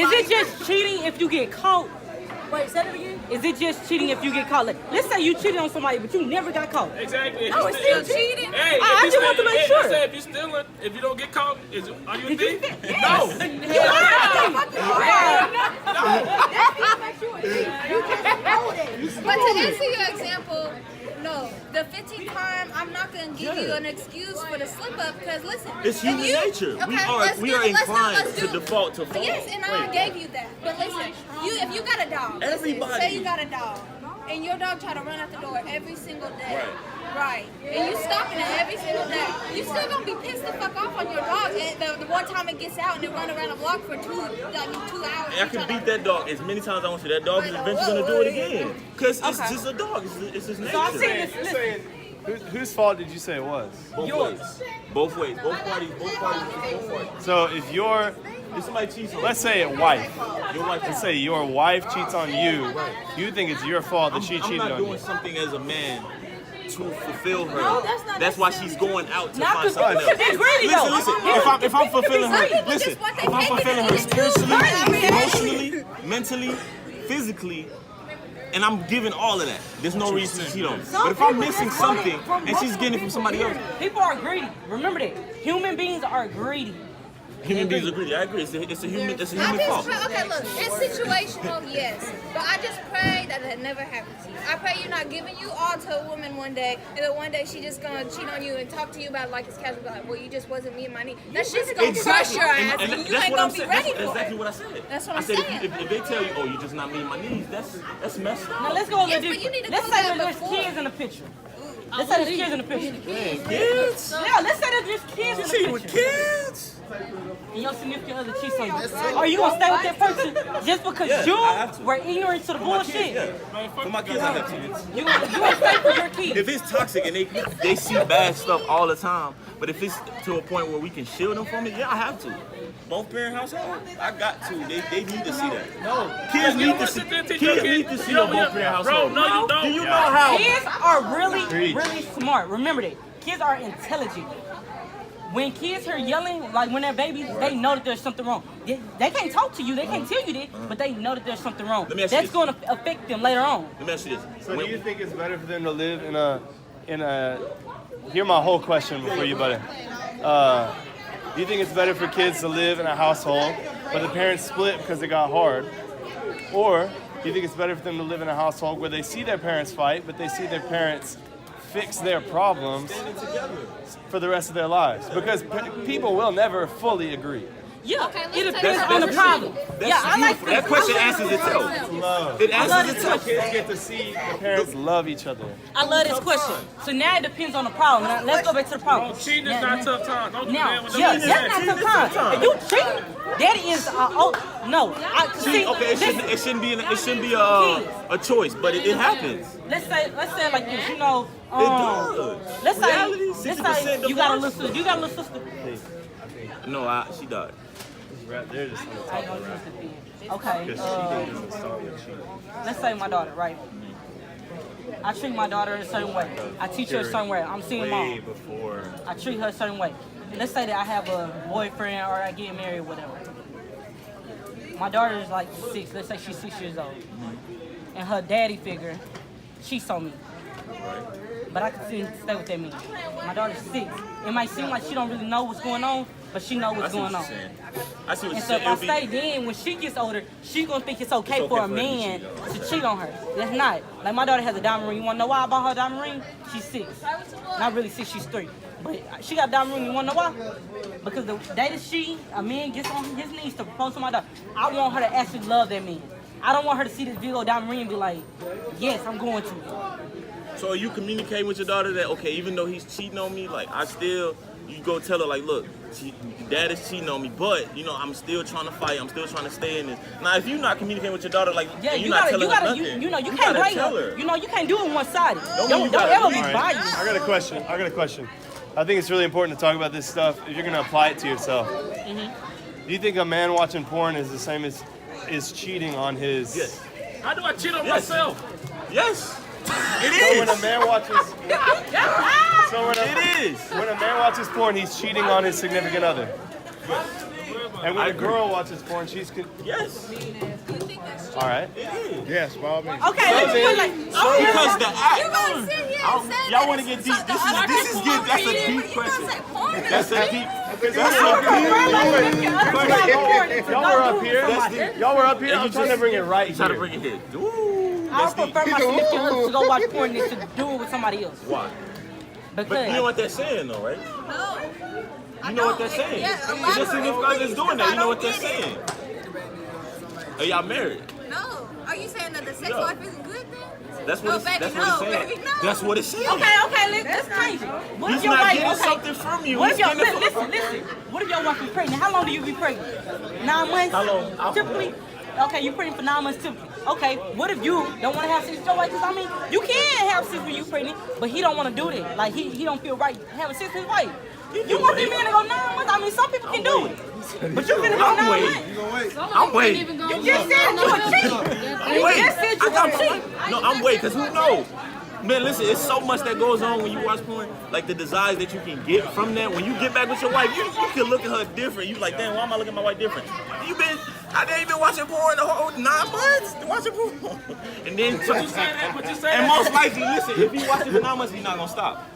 Is it just cheating if you get caught? Wait, say it again? Is it just cheating if you get caught? Like, let's say you cheated on somebody, but you never got caught. Exactly. No, it's still cheating. Hey, I just want to make sure. I said if you stealing, if you don't get caught, are you a thief? No. But to answer your example, no, the 15th time, I'm not going to give you an excuse for the slip up because listen, It's human nature. We are inclined to default to fault. Yes, and I gave you that. But listen, if you got a dog, Everybody. say you got a dog, and your dog try to run out the door every single day. Right. And you stopping it every single day. You still gonna be pissed the fuck off on your dog. And the one time it gets out and it run around the block for 2 hours. I can beat that dog as many times as I want to. That dog is eventually gonna do it again. Because it's just a dog. It's his nature. So I'm saying You're saying, whose fault did you say it was? Both ways. Both parties. So if you're, If somebody cheats on let's say a wife, your wife, let's say your wife cheats on you, you think it's your fault that she I'm cheated not on doing you. something as a man to fulfill her. No, that's not That's why she's going out to Not find because something people else. should be greedy though. Listen. If I'm fulfilling Some her, people listen. just want their If I'm cake and fulfilling eat her it too. spiritually, emotionally, mentally, physically, and I'm giving all of that, there's no reason to cheat on me. But if I'm missing something and she's getting it from somebody else, People are greedy. Remember that. Human beings are greedy. human beings are greedy. I agree. It's a human I fault. just pray, okay, look, it's situational, yes, but I just pray that it never happens to you. I pray you're not giving you all to a woman one day, and then one day she just gonna cheat on you and talk to you about it like it's casual, like, well, you just wasn't me and my knee. That shit's gonna crush your ass, and you that's ain't what I'm gonna be saying. ready That's for exactly it. what I said. That's what I I'm said saying. if they tell you, oh, you're just not me and my knees, that's messed up. Now let's go a Yes, little but you need deeper. to Let's go say there that there's before. kids in the picture. Let's say there's kids in the picture. Kids? Yeah, let's say that there's kids in the See, with picture. kids? And your significant other cheats on you. Are you gonna stay with that person just because Yeah, I have to. you were ignorant to the bullshit? For my kids, I have kids. You gonna stay for your kids? If it's toxic and they see bad stuff all the time, but if it's to a point where we can shield them from it, yeah, I have to. Both parent household, I got to. They need to see that. No, kids need to see. Kids need to see a both parent household. Bro, no, you don't. Do you know how? Kids are really smart. Remember that. Kids are intelligent. When kids hear yelling, like when they're babies, they know that there's something wrong. They can't talk to you, they can't tell you that, but they know that there's something wrong. Let me ask you That's this. going to affect them later on. Let me ask you this. So do you think it's better for them to live in a, hear my whole question before you butt in. Do you think it's better for kids to live in a household where the parents split because it got hard? Or do you think it's better for them to live in a household where they see their parents fight, but they see their parents fix their problems for the rest of their lives? Because people will never fully agree. Yeah, Okay, let's it take depends it on the back. problem. That's I like beautiful. That question answers itself. Love. It love answers this itself. Kids get to see the parents love each other. I love this question. So now it depends on the problem. Now, let's go back to the problem. Cheating is not tough time. Don't do Now, that. yeah, that's not tough time. If you cheat, that is no. See, Okay, it shouldn't be a choice, but it happens. Let's say like this, you know. It does. Let's Reality, say 60% you got a divorce. little sister. You got a little sister. No, she died. They're just I ain't gonna use it then. Okay. doesn't start with cheating. Let's say my daughter, right? I treat my daughter a certain way. I teach her a certain way. I'm seeing Way mom. before. I treat her a certain way. Let's say that I have a boyfriend or I get married or whatever. My daughter is like 6. Let's say she's 6 years old. And her daddy figure cheats on me. But I can stay with that man. My daughter's 6. It might seem like she don't really know what's going on, but she know what's going on. I see what And you're so if I saying. stay then, when she gets older, she gonna think it's okay for a man to cheat on her. That's not. Like my daughter has a diamond ring. You wanna know why I bought her a diamond ring? She's 6. Not really 6, she's 3. But she got a diamond ring. You wanna know why? Because the day that a man gets on his knees to propose to my daughter, I want her to actually love that man. I don't want her to see this big old diamond ring and be like, yes, I'm going to. So are you communicating with your daughter that, okay, even though he's cheating on me, like you go tell her like, look, dad is cheating on me, but you know I'm still trying to fight. I'm still trying to stay in this. Now, if you're not communicating with your daughter, like, Yeah, you're you not gotta, telling you her gotta, nothing. you can't blame tell her. her. You know, you can't do it one-sided. mean you Don't gotta ever do be it. biased. I got a question. I think it's really important to talk about this stuff if you're gonna apply it to yourself. Do you think a man watching porn is the same as is cheating on his? Yes. How do I cheat on Yes. myself? Yes. So It when a man watches, It is. when a man watches porn, he's cheating on his significant other. And when a girl watches porn, she's Yes. You think that's true? all right. Yes, by all means. Okay, let's put like. Because the You gonna sit here and say y'all that want to it's get deep. the other This is people that's a are deep you question. gonna say porn? That's a deep. Y'all were up here. Y'all were up here. I'm trying to bring it right Try to here. bring it here. Ooh, I that's would deep. prefer my significant other to go watch porn than to do it with somebody else. Why? But Because you know what they're saying, though, right? No. You know what they're saying. Yeah, It's just significant others doing that. You know what they're I don't get saying. Are y'all married? it. No. Are you saying that the sex Yeah. life isn't good then? That's No, what it's, baby, that's no, what it's saying. baby, no. That's what it's saying. Okay, let's change it. What He's if your not wife? getting Okay, something from you. what He's if your getting it listen? What if your wife is pregnant? How long do you be pregnant? 9 months. How long? Typically. Okay, you're pregnant for 9 months typically. Okay, what if you don't want to have sex with your wife? Because I mean, you can have sex when you pregnant, but he don't want to do that. Like he don't feel right having sex with his wife. You want this man to go 9 months? I mean, some people can do it, but you finna go I'm 9 waiting. months. I'm waiting. You just said you a cheat. You Wait, just said you a cheat. No, I'm waiting, because who knows? Man, listen, it's so much that goes on when you watch porn. Like the desires that you can get from that. When you get back with your wife, you can look at her different. You like, damn, why am I looking at my wife different? I ain't been watching porn the whole 9 months. Watching porn. And then, But you say that. and most likely, listen, if he watches it for 9 months, he's not gonna stop.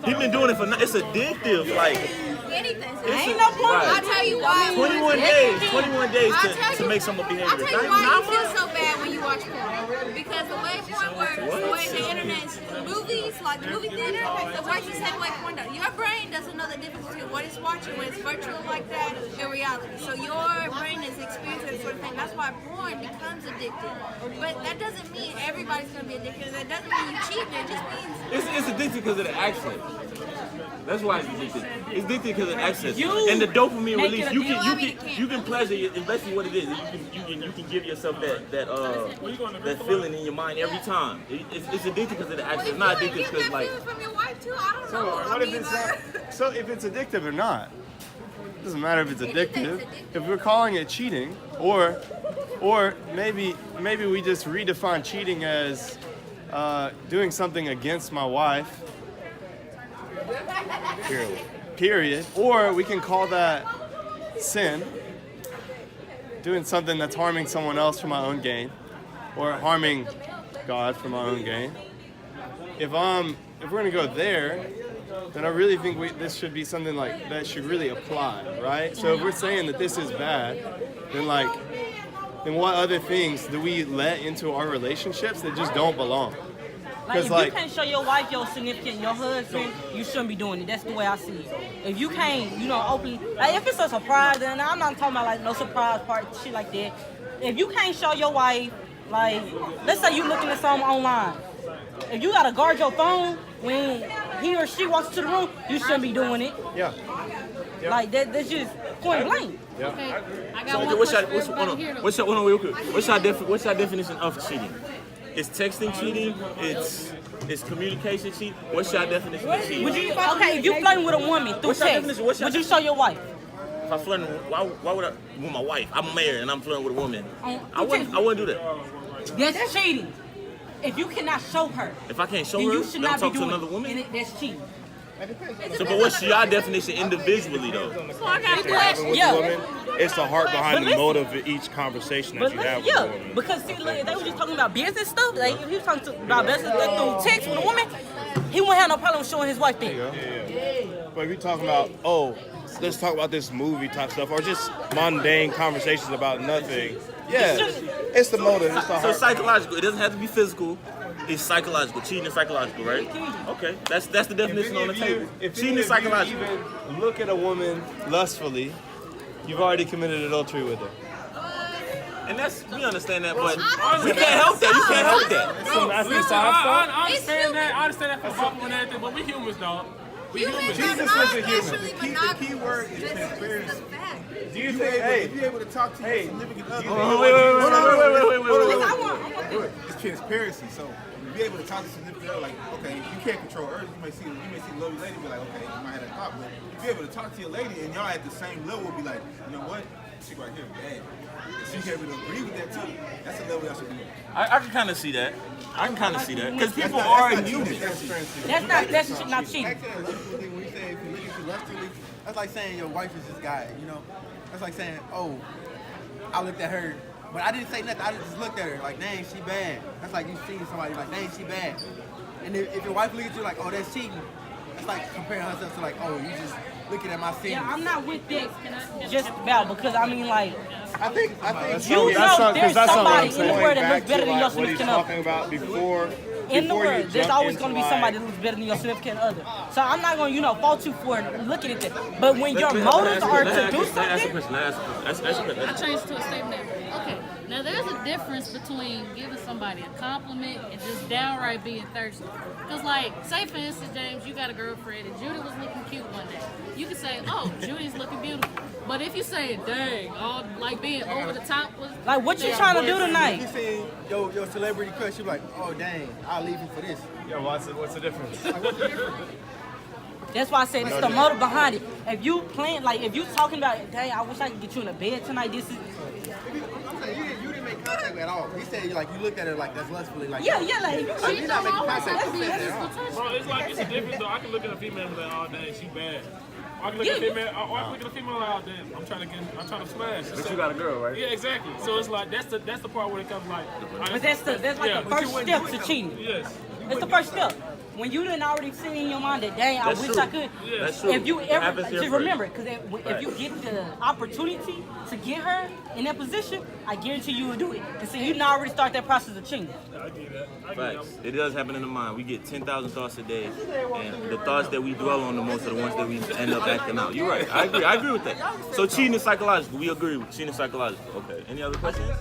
He been doing it for, it's addictive. Like, Anything. Ain't no point. Right. I'll tell you why. 21 days I'll tell to you- make someone behave. I'll tell you why you feel so bad when you watch porn. Because the way porn works, the way the internet, movies, like the movie theater, it works the same way porn does. Your brain doesn't know the difference between what it's watching when it's virtual like that and reality. So your brain is experiencing that sort of thing. That's why porn becomes addictive. But that doesn't mean everybody's going to be addicted. That doesn't mean you cheat. It just means It's addictive because of the accent. That's why it's addictive. It's addictive because of the accent. You And the dopamine make release. it a You deal. can you can pleasure basically what it is. You can give yourself that feeling in your mind every time. It's addictive because of the accent. It's not you addictive get because that like feeling from your wife too. I don't So know. what if it's not? So if it's addictive or not, it doesn't matter if it's addictive. If we're calling it cheating, or maybe we just redefine cheating as doing something against my wife. Period. Or we can call that sin. Doing something that's harming someone else for my own gain, or harming God for my own gain. If we're gonna go there, then I really think this should be something like that should really apply, right? So if we're saying that this is bad, then what other things do we let into our relationships that just don't belong? Like, if like- you can't show your wife, your significant, your husband, you shouldn't be doing it. That's the way I see it. If you can't, openly, like if it's a surprise, then I'm not talking about like no surprise party, shit like that. If you can't show your wife, like, let's say you looking at something online. If you gotta guard your phone when he or she walks into the room, you shouldn't be doing it. Yeah. Like that's just point blank. Okay, I got So one what's question your for everybody here, though. what's your definition of cheating? Is texting cheating? It's communication cheating? What's your definition of cheating? Would you if you flirting with a woman through What's your text, definition? What's your would you show your wife? If I'm flirting, why would I with my wife? I'm married and I'm flirting with a woman. I wouldn't do that. That's cheating. If you cannot show her, If I can't show then her, you should then I'm not be talking to doing another it. woman. And that's cheating. So, but what's your definition individually though? So I got a With question. the Yeah. woman, it's the heart behind But the listen- motive of each conversation that But you have listen, with the woman. because see, like, they were just talking about business stuff. Like, if he was talking about business stuff through text with a woman, he wouldn't have no problem showing his wife that. But if you're talking about, let's talk about this movie type stuff, or just mundane conversations about nothing, yeah, it's the motive. It's the So heart. psychological. It doesn't have to be physical. It's psychological. Cheating is psychological, right? Okay, that's the definition on the table. Cheating is psychological. Even look at a woman lustfully, you've already committed adultery with her. And we understand that, but you can't help that. You can't help that. Some nasty Listen, side stuff. I understand that. I understand that for couple and everything, but we humans, dog. We humans. Jesus was a human. The key word is transparency. Do you think, hey, Be able to talk to your significant other. Wait. It's transparency. So be able to talk to significant other, like, okay, you can't control her. You may see a lovely lady, be like, okay, you might have that thought, but you be able to talk to your lady, and y'all at the same level, be like, you know what, she right here, bad. She be able to agree with that too. That's the level y'all should be. I can kind of see that. Because people are human. That's not cheating. Actually, that lustful thing, when you say if you look at you lustfully, that's like saying your wife is this guy, you know. That's like saying, oh, I looked at her, but I didn't say nothing. I just looked at her like, dang, she bad. That's like you seeing somebody like, dang, she bad. And if your wife looks at you like, oh, that's cheating, that's like comparing herself to like, oh, you just looking at my sins. Yeah, I'm not with that just about because I mean like I think you know there's somebody in the world that looks better than your what he's significant other. talking about before. In the before you world, there's jump always into, going to be like, somebody that looks better than your significant other. So I'm not going to, fault you for looking at that. But when your motives are to do something, Ask a question. I changed to a statement. Okay, now there's a difference between giving somebody a compliment and just downright being thirsty. Because, like, say for instance, James, you got a girlfriend and Judy was looking cute one day. You can say, oh, Judy's looking beautiful. But if you say, dang, all like being over the top was like what you trying to do tonight? If you see your celebrity crush, you be like, oh, dang, I'll leave him for this. Yo, what's the difference? That's why I said it's the motive behind it. If you plan, like if you talking about, dang, I wish I could get you in a bed tonight. This is. I'm saying you didn't make contact at all. He said like you looked at her like that's lustfully. Like Yeah, like you so you're not making contact. Bro, it's like it's a difference though. I can look at a female and be like, oh dang, she bad. Or I can look at a female, or I can look at a female like, oh damn, I'm trying to smash. But you got a girl, right? Yeah, exactly. So it's like that's the part where it comes like. But that's like the first step to cheating. Yes. It's the first step. When you didn't already see in your mind that, dang, I That's wish true. I could. Yeah. That's true. If you It ever, happens here just first. remember, because if you get the opportunity to get her in that position, I guarantee you will do it. Because see, you didn't already start that process of cheating. I get that. Facts. It does happen in the mind. We get 10,000 thoughts a day, and the thoughts that we dwell on the most are the ones that we end up acting out. You're right. I agree with that. So cheating is psychological. We agree with cheating is psychological. Okay. Any other questions?